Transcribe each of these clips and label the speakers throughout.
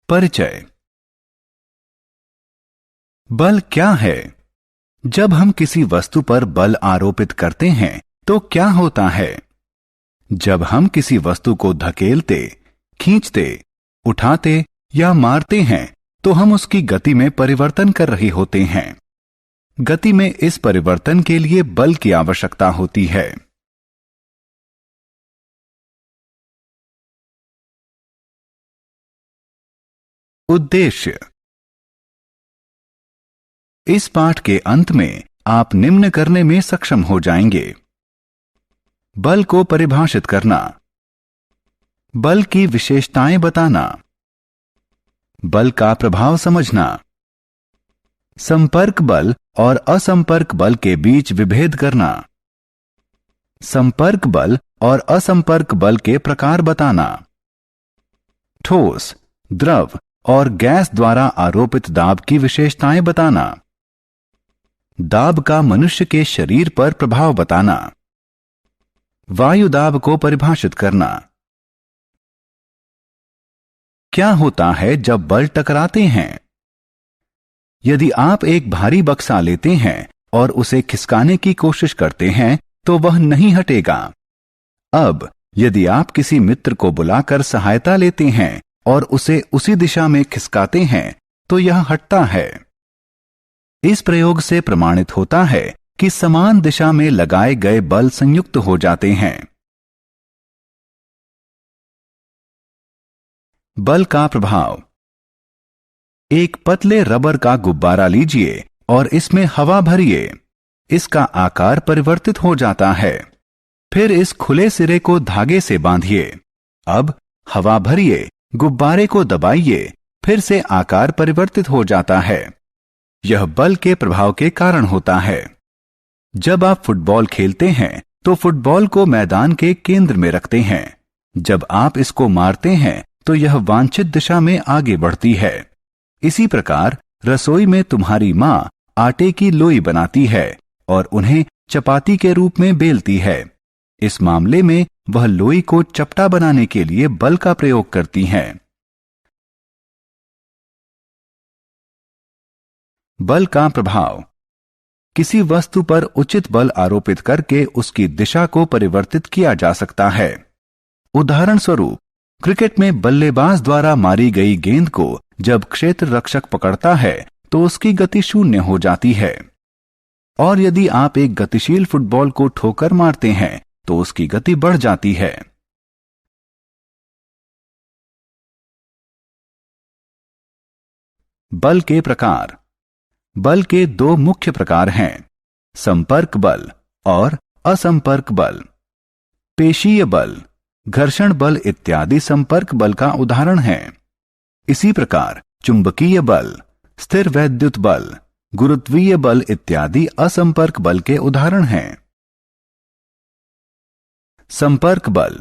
Speaker 1: परिचय। बल क्या है? जब हम किसी वस्तु पर बल आरोपित करते हैं तो क्या होता है? जब हम किसी वस्तु को धकेलते, खींचते, उठाते या मारते हैं तो हम उसकी गति में परिवर्तन कर रहे होते हैं। गति में इस परिवर्तन के लिए बल की आवश्यकता होती है। उद्देश्य। इस पाठ के अंत में आप निम्न करने में सक्षम हो जाएंगे। बल को परिभाषित करना, बल की विशेषताएं बताना, बल का प्रभाव समझना, संपर्क बल और असंपर्क बल के बीच विभेद करना, संपर्क बल और असंपर्क बल के प्रकार बताना, ठोस, द्रव और गैस द्वारा आरोपित दाब की विशेषताएं बताना, दाब का मनुष्य के शरीर पर प्रभाव बताना, वायु दाब को परिभाषित करना। क्या होता है जब बल टकराते हैं? यदि आप एक भारी बक्सा लेते हैं और उसे खिसकाने की कोशिश करते हैं तो वह नहीं हटेगा। अब यदि आप किसी मित्र को बुलाकर सहायता लेते हैं और उसे उसी दिशा में खिसकाते हैं तो यह हटता है। इस प्रयोग से प्रमाणित होता है कि समान दिशा में लगाए गए बल संयुक्त हो जाते हैं। बल का प्रभाव। एक पतले रबर का गुब्बारा लीजिए और इसमें हवा भरिए। इसका आकार परिवर्तित हो जाता है। फिर इस खुले सिरे को धागे से बांधिए। अब हवा भरिए, गुब्बारे को दबाइए, फिर से आकार परिवर्तित हो जाता है। यह बल के प्रभाव के कारण होता है। जब आप फुटबॉल खेलते हैं तो फुटबॉल को मैदान के केंद्र में रखते हैं। जब आप इसको मारते हैं तो यह वांछित दिशा में आगे बढ़ती है। इसी प्रकार रसोई में तुम्हारी मां आटे की लोई बनाती है और उन्हें चपाती के रूप में बेलती है। इस मामले में वह लोई को चपटा बनाने के लिए बल का प्रयोग करती हैं। बल का प्रभाव। किसी वस्तु पर उचित बल आरोपित करके उसकी दिशा को परिवर्तित किया जा सकता है। उदाहरण स्वरूप, क्रिकेट में बल्लेबाज द्वारा मारी गई गेंद को जब क्षेत्र रक्षक पकड़ता है तो उसकी गति शून्य हो जाती है। और यदि आप एक गतिशील फुटबॉल को ठोकर मारते हैं तो उसकी गति बढ़ जाती है। बल के प्रकार। बल के दो मुख्य प्रकार हैं, संपर्क बल और असंपर्क बल। पेशीय बल, घर्षण बल इत्यादि संपर्क बल का उदाहरण हैं। इसी प्रकार चुंबकीय बल, स्थिर वैद्युत बल, गुरुत्वीय बल इत्यादि असंपर्क बल के उदाहरण हैं। संपर्क बल।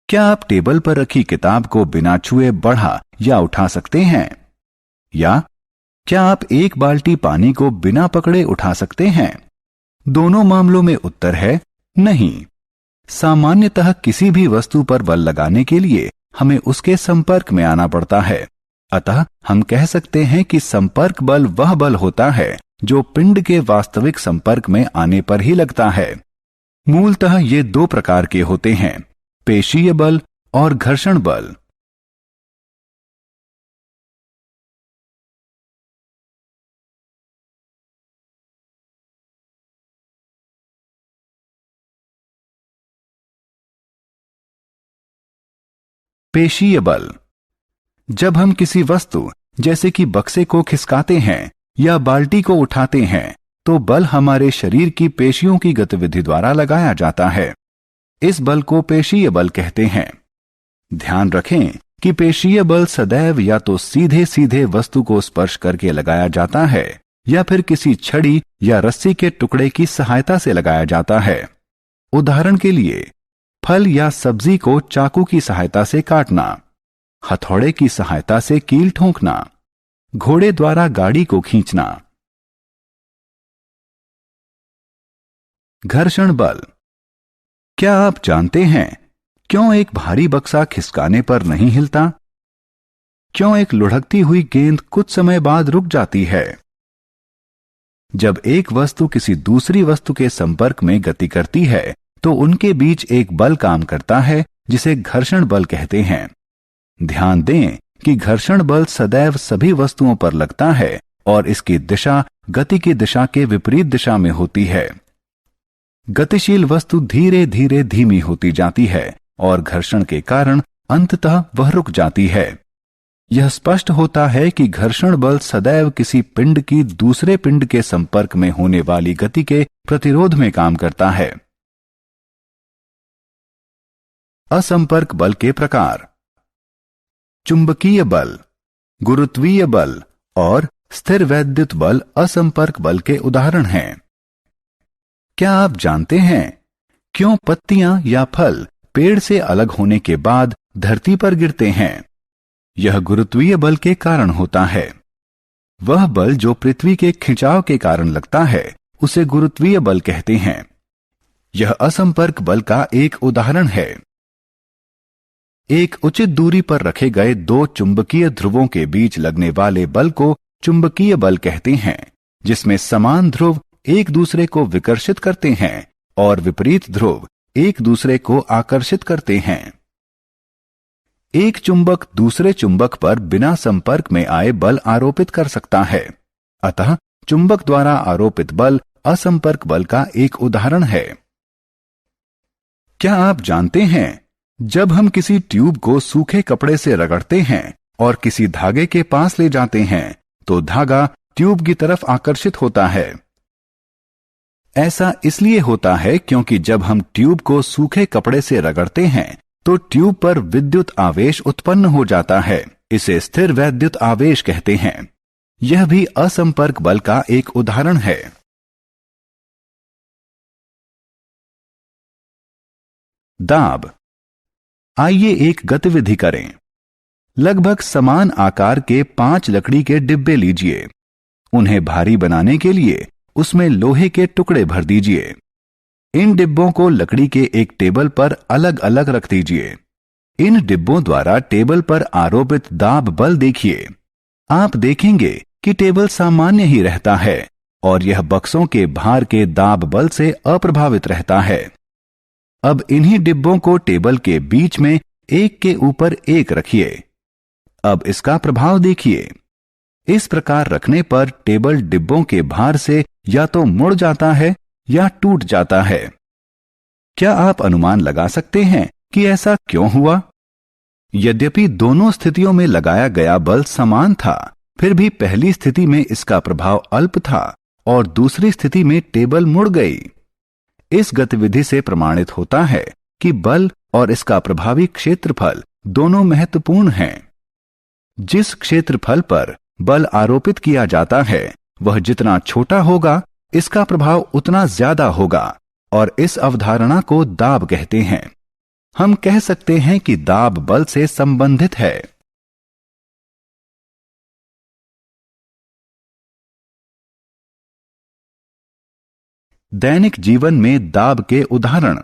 Speaker 1: क्या आप टेबल पर रखी किताब को बिना छुए बढ़ा या उठा सकते हैं? या क्या आप एक बाल्टी पानी को बिना पकड़े उठा सकते हैं? दोनों मामलों में उत्तर है नहीं। सामान्यतः किसी भी वस्तु पर बल लगाने के लिए हमें उसके संपर्क में आना पड़ता है। अतः हम कह सकते हैं कि संपर्क बल वह बल होता है जो पिंड के वास्तविक संपर्क में आने पर ही लगता है। मूलतः ये दो प्रकार के होते हैं, पेशीय बल और घर्षण बल। पेशीय बल। जब हम किसी वस्तु जैसे कि बक्से को खिसकाते हैं या बाल्टी को उठाते हैं तो बल हमारे शरीर की पेशियों की गतिविधि द्वारा लगाया जाता है। इस बल को पेशीय बल कहते हैं। ध्यान रखें कि पेशीय बल सदैव या तो सीधे सीधे वस्तु को स्पर्श करके लगाया जाता है या फिर किसी छड़ी या रस्सी के टुकड़े की सहायता से लगाया जाता है। उदाहरण के लिए, फल या सब्जी को चाकू की सहायता से काटना, हथौड़े की सहायता से कील ठोंकना, घोड़े द्वारा गाड़ी को खींचना। घर्षण बल। क्या आप जानते हैं क्यों एक भारी बक्सा खिसकाने पर नहीं हिलता? क्यों एक लुढ़कती हुई गेंद कुछ समय बाद रुक जाती है? जब एक वस्तु किसी दूसरी वस्तु के संपर्क में गति करती है तो उनके बीच एक बल काम करता है जिसे घर्षण बल कहते हैं। ध्यान दें कि घर्षण बल सदैव सभी वस्तुओं पर लगता है और इसकी दिशा गति की दिशा के विपरीत दिशा में होती है। गतिशील वस्तु धीरे धीरे धीमी होती जाती है और घर्षण के कारण अंततः वह रुक जाती है। यह स्पष्ट होता है कि घर्षण बल सदैव किसी पिंड की दूसरे पिंड के संपर्क में होने वाली गति के प्रतिरोध में काम करता है। असंपर्क बल के प्रकार। चुंबकीय बल, गुरुत्वीय बल और स्थिर वैद्युत बल असंपर्क बल के उदाहरण हैं। क्या आप जानते हैं क्यों पत्तियां या फल पेड़ से अलग होने के बाद धरती पर गिरते हैं? यह गुरुत्वीय बल के कारण होता है। वह बल जो पृथ्वी के खिंचाव के कारण लगता है उसे गुरुत्वीय बल कहते हैं। यह असंपर्क बल का एक उदाहरण है। एक उचित दूरी पर रखे गए दो चुंबकीय ध्रुवों के बीच लगने वाले बल को चुंबकीय बल कहते हैं, जिसमें समान ध्रुव एक दूसरे को विकर्षित करते हैं और विपरीत ध्रुव एक दूसरे को आकर्षित करते हैं। एक चुंबक दूसरे चुंबक पर बिना संपर्क में आए बल आरोपित कर सकता है, अतः चुंबक द्वारा आरोपित बल असंपर्क बल का एक उदाहरण है। क्या आप जानते हैं जब हम किसी ट्यूब को सूखे कपड़े से रगड़ते हैं और किसी धागे के पास ले जाते हैं तो धागा ट्यूब की तरफ आकर्षित होता है? ऐसा इसलिए होता है क्योंकि जब हम ट्यूब को सूखे कपड़े से रगड़ते हैं तो ट्यूब पर विद्युत आवेश उत्पन्न हो जाता है। इसे स्थिर वैद्युत आवेश कहते हैं। यह भी असंपर्क बल का एक उदाहरण है। दाब। आइए एक गतिविधि करें। लगभग समान आकार के 5 लकड़ी के डिब्बे लीजिए। उन्हें भारी बनाने के लिए उसमें लोहे के टुकड़े भर दीजिए। इन डिब्बों को लकड़ी के एक टेबल पर अलग अलग रख दीजिए। इन डिब्बों द्वारा टेबल पर आरोपित दाब बल देखिए। आप देखेंगे कि टेबल सामान्य ही रहता है और यह बक्सों के भार के दाब बल से अप्रभावित रहता है। अब इन्हीं डिब्बों को टेबल के बीच में एक के ऊपर एक रखिए। अब इसका प्रभाव देखिए। इस प्रकार रखने पर टेबल डिब्बों के भार से या तो मुड़ जाता है या टूट जाता है। क्या आप अनुमान लगा सकते हैं कि ऐसा क्यों हुआ? यद्यपि दोनों स्थितियों में लगाया गया बल समान था, फिर भी पहली स्थिति में इसका प्रभाव अल्प था और दूसरी स्थिति में टेबल मुड़ गई। इस गतिविधि से प्रमाणित होता है कि बल और इसका प्रभावी क्षेत्रफल दोनों महत्वपूर्ण हैं। जिस क्षेत्रफल पर बल आरोपित किया जाता है वह जितना छोटा होगा इसका प्रभाव उतना ज्यादा होगा और इस अवधारणा को दाब कहते हैं। हम कह सकते हैं कि दाब बल से संबंधित है। दैनिक जीवन में दाब के उदाहरण।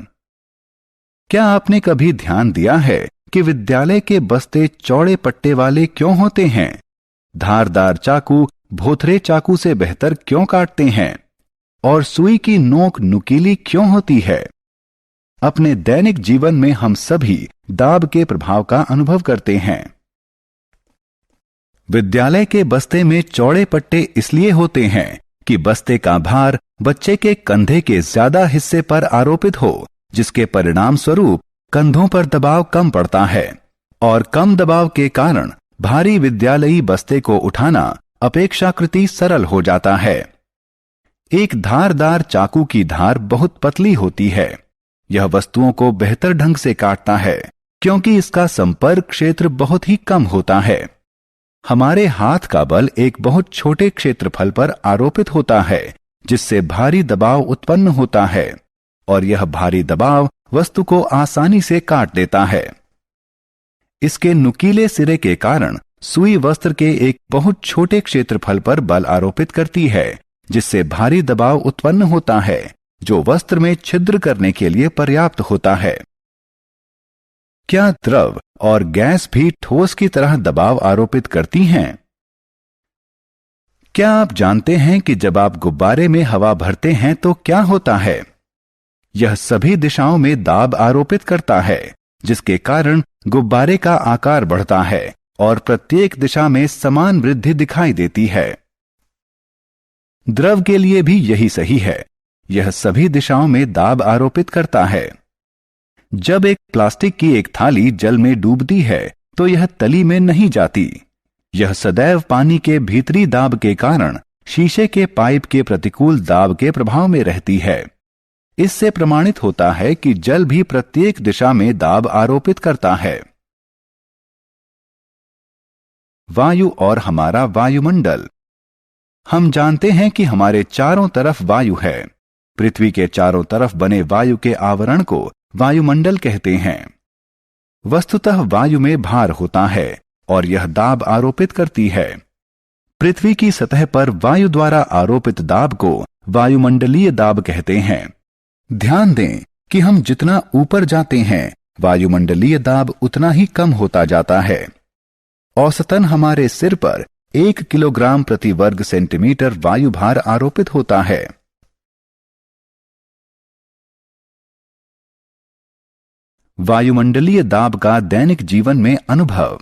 Speaker 1: क्या आपने कभी ध्यान दिया है कि विद्यालय के बस्ते चौड़े पट्टे वाले क्यों होते हैं? धारदार चाकू भोथरे चाकू से बेहतर क्यों काटते हैं? और सुई की नोक नुकीली क्यों होती है? अपने दैनिक जीवन में हम सभी दाब के प्रभाव का अनुभव करते हैं। विद्यालय के बस्ते में चौड़े पट्टे इसलिए होते हैं कि बस्ते का भार बच्चे के कंधे के ज्यादा हिस्से पर आरोपित हो, जिसके परिणाम स्वरूप कंधों पर दबाव कम पड़ता है और कम दबाव के कारण भारी विद्यालयी बस्ते को उठाना अपेक्षाकृत सरल हो जाता है। एक धारदार चाकू की धार बहुत पतली होती है। यह वस्तुओं को बेहतर ढंग से काटता है क्योंकि इसका संपर्क क्षेत्र बहुत ही कम होता है। हमारे हाथ का बल एक बहुत छोटे क्षेत्रफल पर आरोपित होता है, जिससे भारी दबाव उत्पन्न होता है और यह भारी दबाव वस्तु को आसानी से काट देता है। इसके नुकीले सिरे के कारण सुई वस्त्र के एक बहुत छोटे क्षेत्रफल पर बल आरोपित करती है, जिससे भारी दबाव उत्पन्न होता है जो वस्त्र में छिद्र करने के लिए पर्याप्त होता है। क्या द्रव और गैस भी ठोस की तरह दबाव आरोपित करती हैं? क्या आप जानते हैं कि जब आप गुब्बारे में हवा भरते हैं तो क्या होता है? यह सभी दिशाओं में दाब आरोपित करता है, जिसके कारण गुब्बारे का आकार बढ़ता है और प्रत्येक दिशा में समान वृद्धि दिखाई देती है। द्रव के लिए भी यही सही है। यह सभी दिशाओं में दाब आरोपित करता है। जब एक प्लास्टिक की एक थाली जल में डूबती है तो यह तली में नहीं जाती। यह सदैव पानी के भीतरी दाब के कारण शीशे के पाइप के प्रतिकूल दाब के प्रभाव में रहती है। इससे प्रमाणित होता है कि जल भी प्रत्येक दिशा में दाब आरोपित करता है। वायु और हमारा वायुमंडल। हम जानते हैं कि हमारे चारों तरफ वायु है। पृथ्वी के चारों तरफ बने वायु के आवरण को वायुमंडल कहते हैं। वस्तुतः वायु में भार होता है और यह दाब आरोपित करती है। पृथ्वी की सतह पर वायु द्वारा आरोपित दाब को वायुमंडलीय दाब कहते हैं। ध्यान दें कि हम जितना ऊपर जाते हैं वायुमंडलीय दाब उतना ही कम होता जाता है। औसतन हमारे सिर पर 1 किलोग्राम प्रति वर्ग सेंटीमीटर वायु भार आरोपित होता है। वायुमंडलीय दाब का दैनिक जीवन में अनुभव।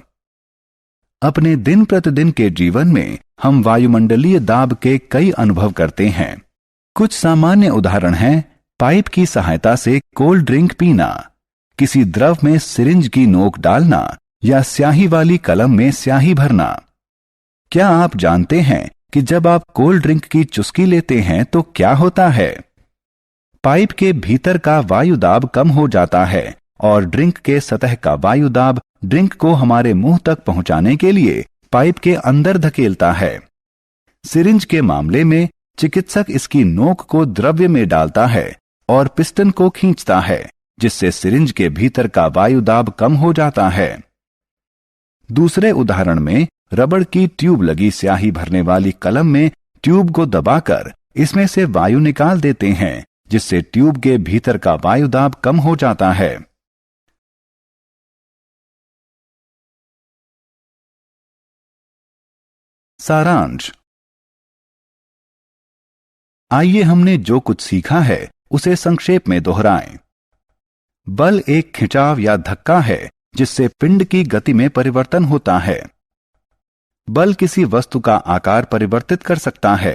Speaker 1: अपने दिन प्रतिदिन के जीवन में हम वायुमंडलीय दाब के कई अनुभव करते हैं। कुछ सामान्य उदाहरण हैं पाइप की सहायता से कोल्ड ड्रिंक पीना, किसी द्रव में सिरिंज की नोक डालना या स्याही वाली कलम में स्याही भरना। क्या आप जानते हैं कि जब आप कोल्ड ड्रिंक की चुस्की लेते हैं तो क्या होता है? पाइप के भीतर का वायु दाब कम हो जाता है और ड्रिंक के सतह का वायु दाब ड्रिंक को हमारे मुंह तक पहुंचाने के लिए पाइप के अंदर धकेलता है। सिरिंज के मामले में चिकित्सक इसकी नोक को द्रव्य में डालता है और पिस्टन को खींचता है, जिससे सिरिंज के भीतर का वायु दाब कम हो जाता है। दूसरे उदाहरण में रबड़ की ट्यूब लगी स्याही भरने वाली कलम में ट्यूब को दबाकर इसमें से वायु निकाल देते हैं, जिससे ट्यूब के भीतर का वायु दाब कम हो जाता है। सारांश। आइए हमने जो कुछ सीखा है उसे संक्षेप में दोहराएं। बल एक खिंचाव या धक्का है जिससे पिंड की गति में परिवर्तन होता है। बल किसी वस्तु का आकार परिवर्तित कर सकता है,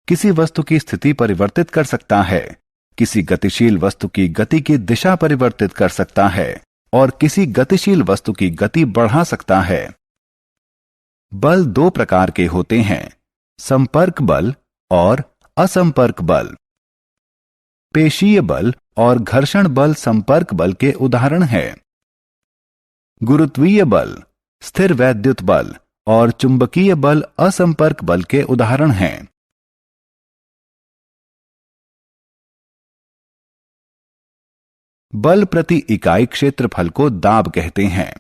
Speaker 1: किसी वस्तु की स्थिति परिवर्तित कर सकता है, किसी गतिशील वस्तु की गति की दिशा परिवर्तित कर सकता है और किसी गतिशील वस्तु की गति बढ़ा सकता है। बल 2 प्रकार के होते हैं, संपर्क बल और असंपर्क बल। पेशीय बल और घर्षण बल संपर्क बल के उदाहरण हैं। गुरुत्वीय बल, स्थिर वैद्युत बल और चुंबकीय बल असंपर्क बल के उदाहरण हैं। बल प्रति इकाई क्षेत्रफल को दाब कहते हैं।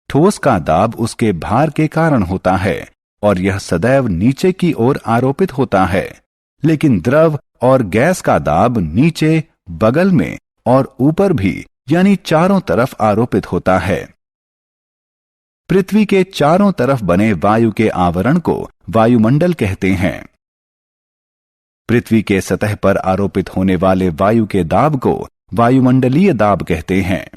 Speaker 1: ठोस का दाब उसके भार के कारण होता है और यह सदैव नीचे की ओर आरोपित होता है, लेकिन द्रव और गैस का दाब नीचे, बगल में और ऊपर भी यानी चारों तरफ आरोपित होता है। पृथ्वी के चारों तरफ बने वायु के आवरण को वायुमंडल कहते हैं। पृथ्वी के सतह पर आरोपित होने वाले वायु के दाब को वायुमंडलीय दाब कहते हैं।